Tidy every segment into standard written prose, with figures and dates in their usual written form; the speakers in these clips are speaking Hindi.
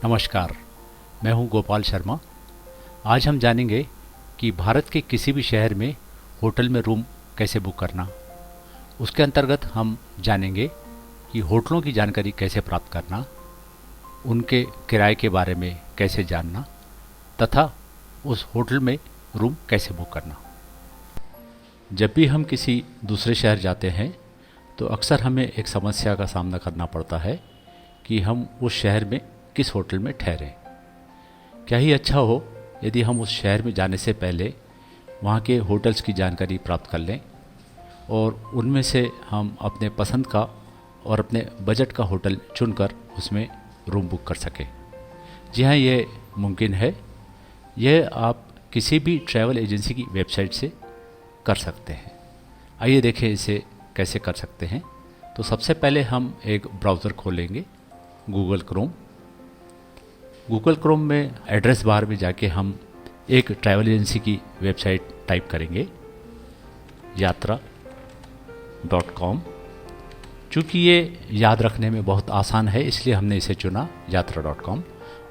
नमस्कार, मैं हूं गोपाल शर्मा। आज हम जानेंगे कि भारत के किसी भी शहर में होटल में रूम कैसे बुक करना। उसके अंतर्गत हम जानेंगे कि होटलों की जानकारी कैसे प्राप्त करना, उनके किराए के बारे में कैसे जानना तथा उस होटल में रूम कैसे बुक करना। जब भी हम किसी दूसरे शहर जाते हैं तो अक्सर हमें एक समस्या का सामना करना पड़ता है कि हम उस शहर में किस होटल में ठहरें। क्या ही अच्छा हो यदि हम उस शहर में जाने से पहले वहाँ के होटल्स की जानकारी प्राप्त कर लें और उनमें से हम अपने पसंद का और अपने बजट का होटल चुनकर उसमें रूम बुक कर सकें। जी हाँ, ये मुमकिन है। यह आप किसी भी ट्रैवल एजेंसी की वेबसाइट से कर सकते हैं। आइए देखें इसे कैसे कर सकते हैं। तो सबसे पहले हम एक ब्राउज़र खोलेंगे, गूगल क्रोम में एड्रेस बार में जाके हम एक ट्रैवल एजेंसी की वेबसाइट टाइप करेंगे, yatra.com। चूँकि ये याद रखने में बहुत आसान है इसलिए हमने इसे चुना, yatra.com।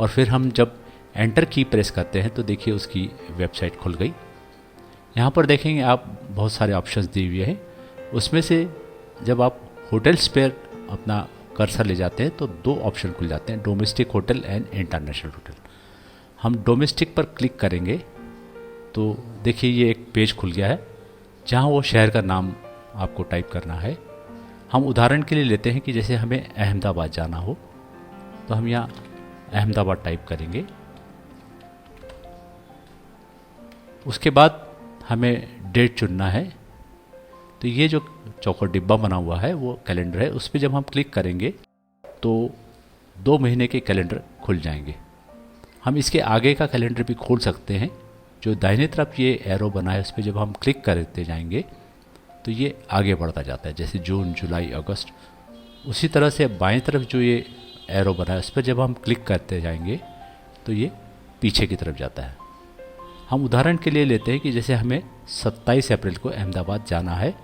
और फिर हम जब एंटर की प्रेस करते हैं तो देखिए उसकी वेबसाइट खुल गई। यहाँ पर देखेंगे आप बहुत सारे ऑप्शंस दिए हुए हैं। उसमें से जब आप होटल्स पर अपना कर्सर ले जाते हैं तो दो ऑप्शन खुल जाते हैं, domestic hotel and international hotel. हम डोमेस्टिक पर क्लिक करेंगे तो देखिए ये एक पेज खुल गया है जहाँ वो शहर का नाम आपको टाइप करना है। हम उदाहरण के लिए लेते हैं कि जैसे हमें अहमदाबाद जाना हो तो हम यहाँ अहमदाबाद टाइप करेंगे। उसके बाद हमें डेट चुनना है। तो ये जो चौकोर डिब्बा बना हुआ है वो कैलेंडर है। उस पर जब हम क्लिक करेंगे तो 2 महीने के कैलेंडर खुल जाएंगे। हम इसके आगे का कैलेंडर भी खोल सकते हैं। जो दाहिने तरफ ये एरो बना है उस पर जब हम क्लिक करते जाएंगे तो ये आगे बढ़ता जाता है, जैसे जून, जुलाई, अगस्त। उसी तरह से बाएं तरफ जो ये एरो बना है उस पर जब हम क्लिक करते जाएंगे तो ये पीछे की तरफ जाता है। हम उदाहरण के लिए लेते हैं कि जैसे हमें 27 अप्रैल को अहमदाबाद जाना है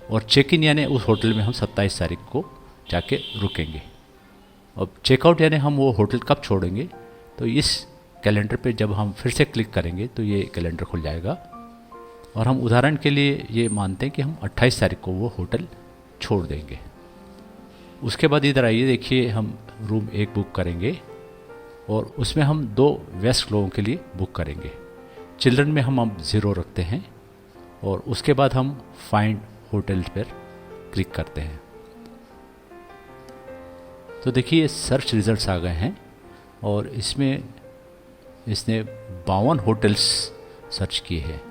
और चेक इन यानी उस होटल में हम 27 तारीख को जाके रुकेंगे। अब चेकआउट यानी हम वो होटल कब छोड़ेंगे, तो इस कैलेंडर पे जब हम फिर से क्लिक करेंगे तो ये कैलेंडर खुल जाएगा। और हम उदाहरण के लिए ये मानते हैं कि हम 28 तारीख को वो होटल छोड़ देंगे। उसके बाद इधर आइए, देखिए हम रूम 1 बुक करेंगे और उसमें हम 2 वयस्क लोगों के लिए बुक करेंगे। चिल्ड्रन में हम अब 0 रखते हैं और उसके बाद हम फाइंड होटल पर क्लिक करते हैं। तो देखिए सर्च रिजल्ट्स आ गए हैं और इसमें इसने 52 होटल्स सर्च किए हैं।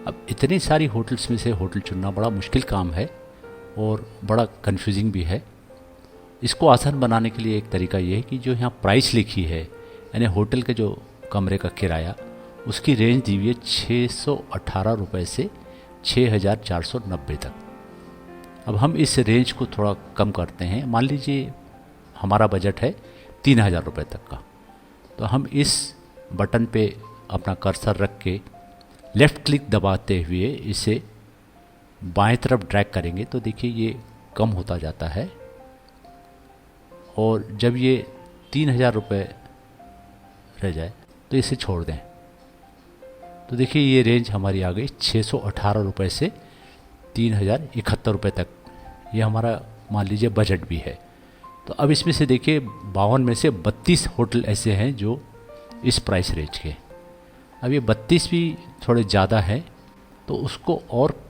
अब इतनी सारी होटल्स में से होटल चुनना बड़ा मुश्किल काम है और बड़ा कंफ्यूजिंग भी है। इसको आसान बनाने के लिए एक तरीका ये है कि जो यहाँ प्राइस लिखी है यानी होटल के जो कमरे का किराया उसकी रेंज दी हुई है 618 रुपये से 6490 तक। अब हम इस रेंज को थोड़ा कम करते हैं। मान लीजिए हमारा बजट है 3000 रुपये तक का, तो हम इस बटन पे अपना कर्सर रख के लेफ़्ट क्लिक दबाते हुए इसे बाएं तरफ ड्रैग करेंगे तो देखिए ये कम होता जाता है। और जब ये 3000 रुपये रह जाए तो इसे छोड़ दें तो देखिए ये रेंज हमारी आ गई 618 रुपये से 3071 रुपये तक। ये हमारा मान लीजिए बजट भी है। तो अब इसमें से देखिए 52 में से 32 होटल ऐसे हैं जो इस प्राइस रेंज के। अब ये 32 भी थोड़े ज़्यादा हैं, तो उसको और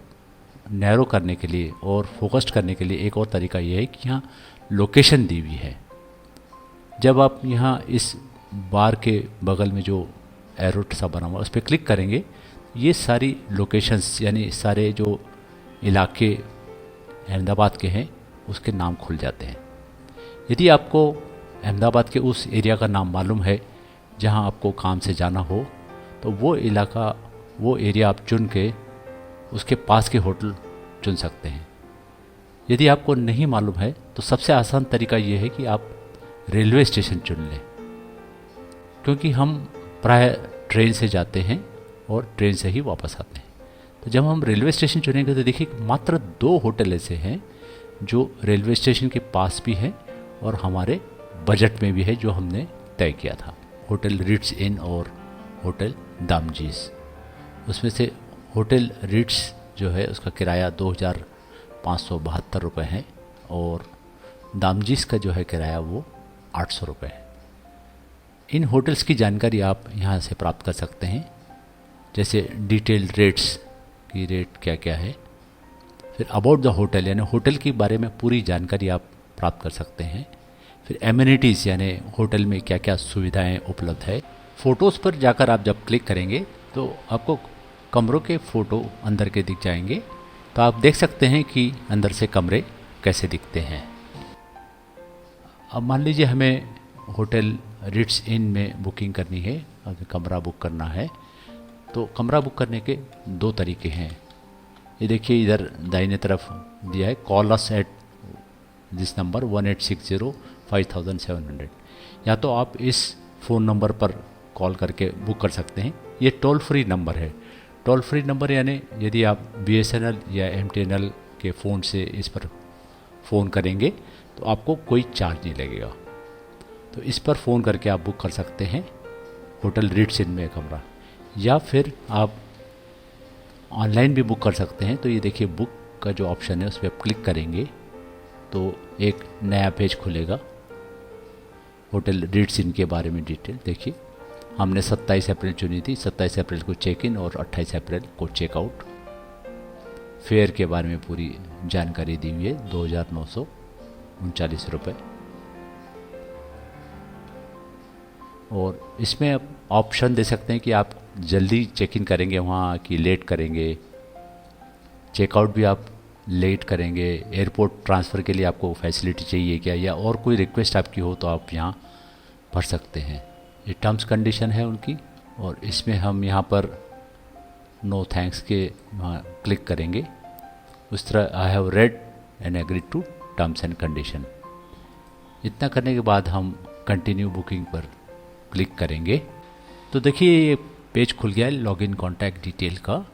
नैरो करने के लिए और फोकस्ड करने के लिए एक और तरीका ये है कि यहाँ लोकेशन दी हुई है। जब आप यहाँ इस बार के बगल में जो एरो सा बना हुआ उस पर क्लिक करेंगे, ये सारी लोकेशंस यानी सारे जो इलाके अहमदाबाद के हैं उसके नाम खुल जाते हैं। यदि आपको अहमदाबाद के उस एरिया का नाम मालूम है जहां आपको काम से जाना हो तो वो इलाका, वो एरिया आप चुन के उसके पास के होटल चुन सकते हैं। यदि आपको नहीं मालूम है तो सबसे आसान तरीका ये है कि आप रेलवे स्टेशन चुन लें, क्योंकि हम प्राय ट्रेन से जाते हैं और ट्रेन से ही वापस आते हैं। तो जब हम रेलवे स्टेशन चुनेंगे तो देखिए मात्र 2 होटल ऐसे हैं जो रेलवे स्टेशन के पास भी हैं और हमारे बजट में भी है, जो हमने तय किया था, होटल रिट्स इन और होटल दामजीज। उसमें से होटल रिट्स जो है उसका किराया 2,572 रुपये है और दामजीज का जो है किराया वो 800 रुपये है। इन होटल्स की जानकारी आप यहाँ से प्राप्त कर सकते हैं, जैसे डिटेल्ड रेट्स की रेट क्या क्या है, फिर अबाउट द होटल यानी होटल के बारे में पूरी जानकारी आप प्राप्त कर सकते हैं, फिर एमिनिटीज़ यानी होटल में क्या क्या सुविधाएं उपलब्ध है। फ़ोटोज़ पर जाकर आप जब क्लिक करेंगे तो आपको कमरों के फ़ोटो अंदर के दिख जाएंगे, तो आप देख सकते हैं कि अंदर से कमरे कैसे दिखते हैं। अब मान लीजिए हमें होटल रिट्स इन में बुकिंग करनी है, अगर कमरा बुक करना है तो कमरा बुक करने के दो तरीके हैं। ये देखिए इधर दाहिने तरफ दिया है, call us at this number 1860 या तो आप इस फ़ोन नंबर पर कॉल करके बुक कर सकते हैं। ये टोल फ्री नंबर है। टोल फ्री नंबर यानी यदि आप BSNL या MTNL के फ़ोन से इस पर फ़ोन करेंगे तो आपको कोई चार्ज नहीं लगेगा, तो इस पर फ़ोन करके आप बुक कर सकते हैं होटल रिट्स इन में कमरा, या फिर आप ऑनलाइन भी बुक कर सकते हैं। तो ये देखिए बुक का जो ऑप्शन है उस पर क्लिक करेंगे तो एक नया पेज खुलेगा, होटल रिट्स इन के बारे में डिटेल देखिए। हमने 27 अप्रैल चुनी थी, 27 अप्रैल को चेक इन और 28 अप्रैल को चेकआउट। फेयर के बारे में पूरी जानकारी दी हुई है, 2,939 रुपये। और इसमें आप ऑप्शन दे सकते हैं कि आप जल्दी चेक इन करेंगे वहाँ कि लेट करेंगे, चेकआउट भी आप लेट करेंगे, एयरपोर्ट ट्रांसफ़र के लिए आपको फैसिलिटी चाहिए क्या, या और कोई रिक्वेस्ट आपकी हो तो आप यहाँ भर सकते हैं। ये टर्म्स कंडीशन है उनकी, और इसमें हम यहाँ पर नो थैंक्स के वहाँ क्लिक करेंगे। उस तरह I have read and agreed to terms and condition. इतना करने के बाद हम कंटिन्यू बुकिंग पर क्लिक करेंगे तो देखिए ये पेज खुल गया है लॉगिन कॉन्टैक्ट डिटेल का।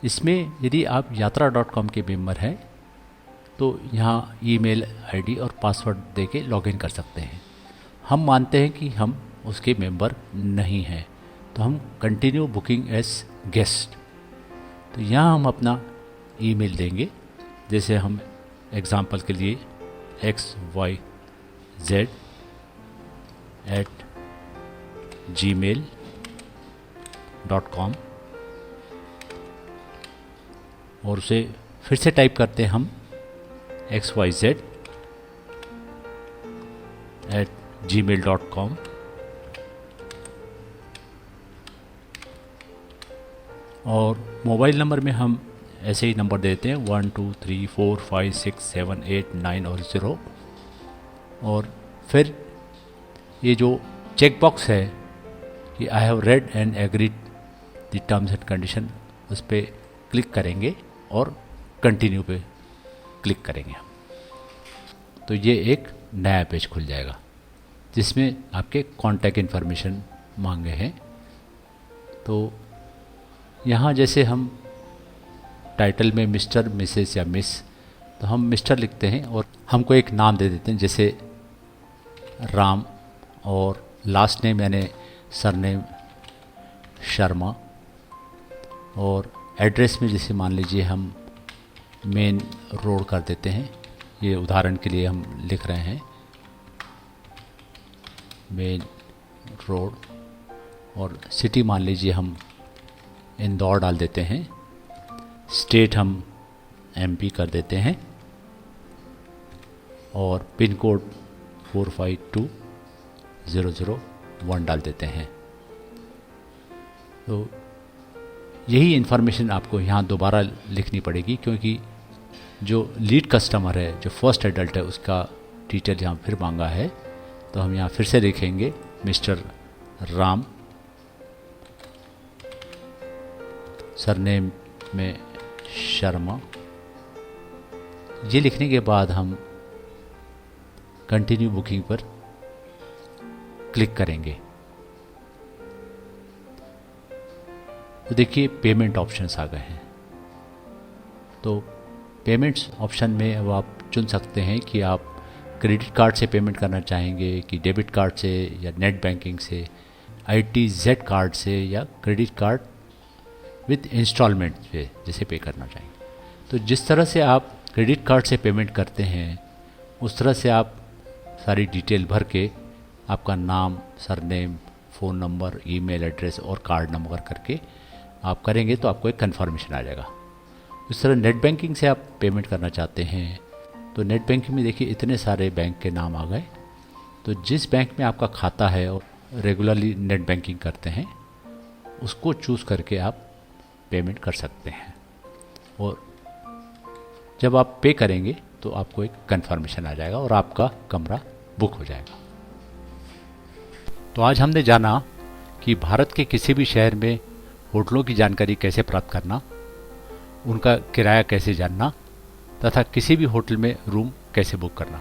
इसमें यदि आप यात्रा.com के मेंबर हैं तो यहाँ ईमेल आईडी और पासवर्ड देके लॉगिन कर सकते हैं। हम मानते हैं कि हम उसके मेंबर नहीं हैं तो हम कंटिन्यू बुकिंग एज गेस्ट, तो यहाँ हम अपना ईमेल देंगे। जैसे हम एग्जांपल के लिए xyz@gmail.com और उसे फिर से टाइप करते हैं हम xyz@gmail.com और मोबाइल नंबर में हम ऐसे ही नंबर देते हैं 1 2 3 4 5 6 7 8 9 और 0। और फिर ये जो चेक बॉक्स है कि आई have read and agreed the terms and condition, उस पर क्लिक करेंगे और कंटिन्यू पे क्लिक करेंगे तो ये एक नया पेज खुल जाएगा जिसमें आपके कॉन्टैक्ट इन्फॉर्मेशन मांगे हैं। तो यहाँ जैसे हम टाइटल में मिस्टर मिसेस या मिस, तो हम मिस्टर लिखते हैं और हमको एक नाम दे देते हैं जैसे राम, और लास्ट नेम यानी सरनेम शर्मा, और एड्रेस में जैसे मान लीजिए हम मेन रोड कर देते हैं। ये उदाहरण के लिए हम लिख रहे हैं मेन रोड, और सिटी मान लीजिए हम इंदौर डाल देते हैं, स्टेट हम MP कर देते हैं, और पिन कोड 452001 डाल देते हैं। तो यही इन्फॉर्मेशन आपको यहाँ दोबारा लिखनी पड़ेगी क्योंकि जो लीड कस्टमर है, जो फर्स्ट एडल्ट है, उसका डिटेल यहाँ फिर मांगा है। तो हम यहाँ फिर से लिखेंगे मिस्टर राम, सरनेम में शर्मा। ये लिखने के बाद हम कंटिन्यू बुकिंग पर क्लिक करेंगे तो देखिए पेमेंट ऑप्शंस आ गए हैं। तो पेमेंट्स ऑप्शन में अब आप चुन सकते हैं कि आप क्रेडिट कार्ड से पेमेंट करना चाहेंगे कि डेबिट कार्ड से या नेट बैंकिंग से, ITZ कार्ड से या क्रेडिट कार्ड विद इंस्टॉलमेंट पे जैसे पे करना चाहेंगे। तो जिस तरह से आप क्रेडिट कार्ड से पेमेंट करते हैं उस तरह से आप सारी डिटेल भर के आपका नाम, surname, phone number, email address और कार्ड नंबर करके आप करेंगे तो आपको एक कन्फर्मेशन आ जाएगा। इस तरह नेट बैंकिंग से आप पेमेंट करना चाहते हैं तो नेट बैंकिंग में देखिए इतने सारे बैंक के नाम आ गए। तो जिस बैंक में आपका खाता है और रेगुलरली नेट बैंकिंग करते हैं उसको चूज़ करके आप पेमेंट कर सकते हैं, और जब आप पे करेंगे तो आपको एक कन्फर्मेशन आ जाएगा और आपका कमरा बुक हो जाएगा। तो आज हमने जाना कि भारत के किसी भी शहर में होटलों की जानकारी कैसे प्राप्त करना, उनका किराया कैसे जानना तथा किसी भी होटल में रूम कैसे बुक करना।